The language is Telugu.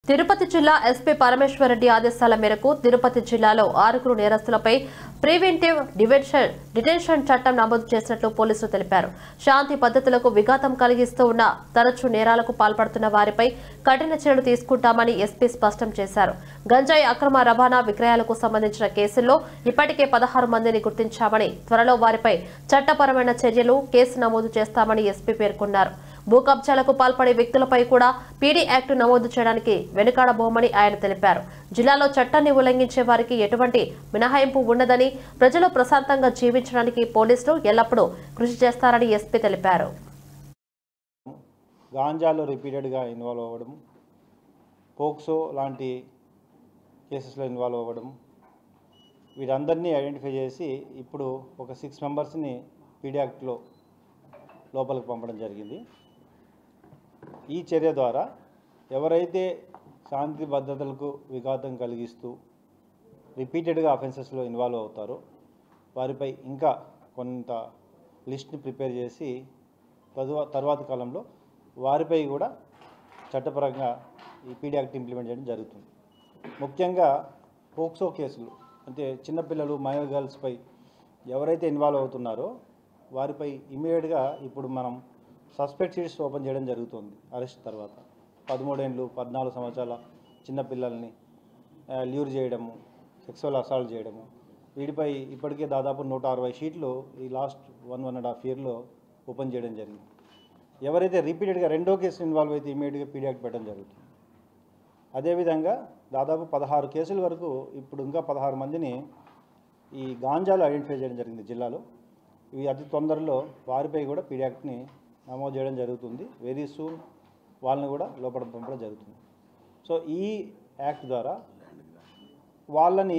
తిరుపతి జిల్లా ఎస్పీ పరమేశ్వరరెడ్డి ఆదేశాల మేరకు తిరుపతి జిల్లాలో 6 నేరస్తులపై ప్రివెంటివ్ డిటెన్షన్ చట్టం నమోదు చేసినట్లు పోలీసులు తెలిపారు. శాంతి పద్ధతులకు విఘాతం కలిగిస్తూ ఉన్న తరచూ నేరాలకు పాల్పడుతున్న వారిపై కఠిన చర్యలు తీసుకుంటామని ఎస్పీ స్పష్టం చేశారు. గంజాయి అక్రమ రవాణా విక్రయాలకు సంబంధించిన కేసుల్లో ఇప్పటికే 16 మందిని గుర్తించామని, త్వరలో వారిపై చట్టపరమైన చర్యలు కేసు నమోదు చేస్తామని ఎస్పీ పేర్కొన్నారు. భూ కబ్జాలకు పాల్పడే వ్యక్తులపై కూడా పీడీ యాక్ట్ నమోదు చేయడానికి వెనుకాడబోమని ఆయన తెలిపారు. జిల్లాలో చట్టాన్ని ఉల్లంఘించే వారికి ఎటువంటి మినహాయింపు ఉండదని, ప్రజలు ప్రశాంతంగా జీవించడానికి పోలీసులు ఎల్లప్పుడూ కృషి చేస్తారని ఎస్పీ తెలిపారు. గాంజాలో రిపీటెడ్గా ఇన్వాల్వ్ అవ్వడం, పోక్సో లాంటి కేసెస్లో ఇన్వాల్వ్ అవ్వడం, వీరందరినీ ఐడెంటిఫై చేసి ఇప్పుడు ఒక 6 మెంబర్స్ని పీడీ యాక్ట్లో లోపలికి పంపడం జరిగింది. ఈ చర్య ద్వారా ఎవరైతే శాంతి భద్రతలకు విఘాతం కలిగిస్తూ రిపీటెడ్గా అఫెన్సెస్లో ఇన్వాల్వ్ అవుతారో వారిపై ఇంకా కొంత లిస్ట్ని ప్రిపేర్ చేసి తర్వాత కాలంలో వారిపై కూడా చట్టపరంగా ఈ పీడీ యాక్ట్ ఇంప్లిమెంట్ చేయడం జరుగుతుంది. ముఖ్యంగా పోక్సో కేసులు అంటే చిన్నపిల్లలు, మైనర్ గర్ల్స్పై ఎవరైతే ఇన్వాల్వ్ అవుతున్నారో వారిపై ఇమీడియట్గా ఇప్పుడు మనం సస్పెక్ట్ షీట్స్ ఓపెన్ చేయడం జరుగుతుంది. అరెస్ట్ తర్వాత 13 ఏళ్ళు 14 సంవత్సరాల చిన్నపిల్లల్ని ల్యూర్ చేయడము, సెక్సువల్ అసాల్ట్ చేయడము, వీటిపై ఇప్పటికే దాదాపు 160 షీట్లు ఈ లాస్ట్ 1.5 ఇయర్లో ఓపెన్ చేయడం జరిగింది. ఎవరైతే రిపీటెడ్గా రెండో కేసు ఇన్వాల్వ్ అయితే ఇమీడియట్గా పీడీ యాక్ట్ పెట్టడం జరుగుతుంది. అదేవిధంగా దాదాపు 16 కేసుల వరకు ఇప్పుడు ఇంకా 16 మందిని ఈ గాంజాలో ఐడెంటిఫై చేయడం జరిగింది జిల్లాలో. ఇవి అతి తొందరలో వారిపై కూడా పీడీ యాక్ట్ని నమోదు చేయడం జరుగుతుంది. వెరీ సూన్ వాళ్ళని కూడా లోపల పంపడం జరుగుతుంది. సో ఈ యాక్ట్ ద్వారా వాళ్ళని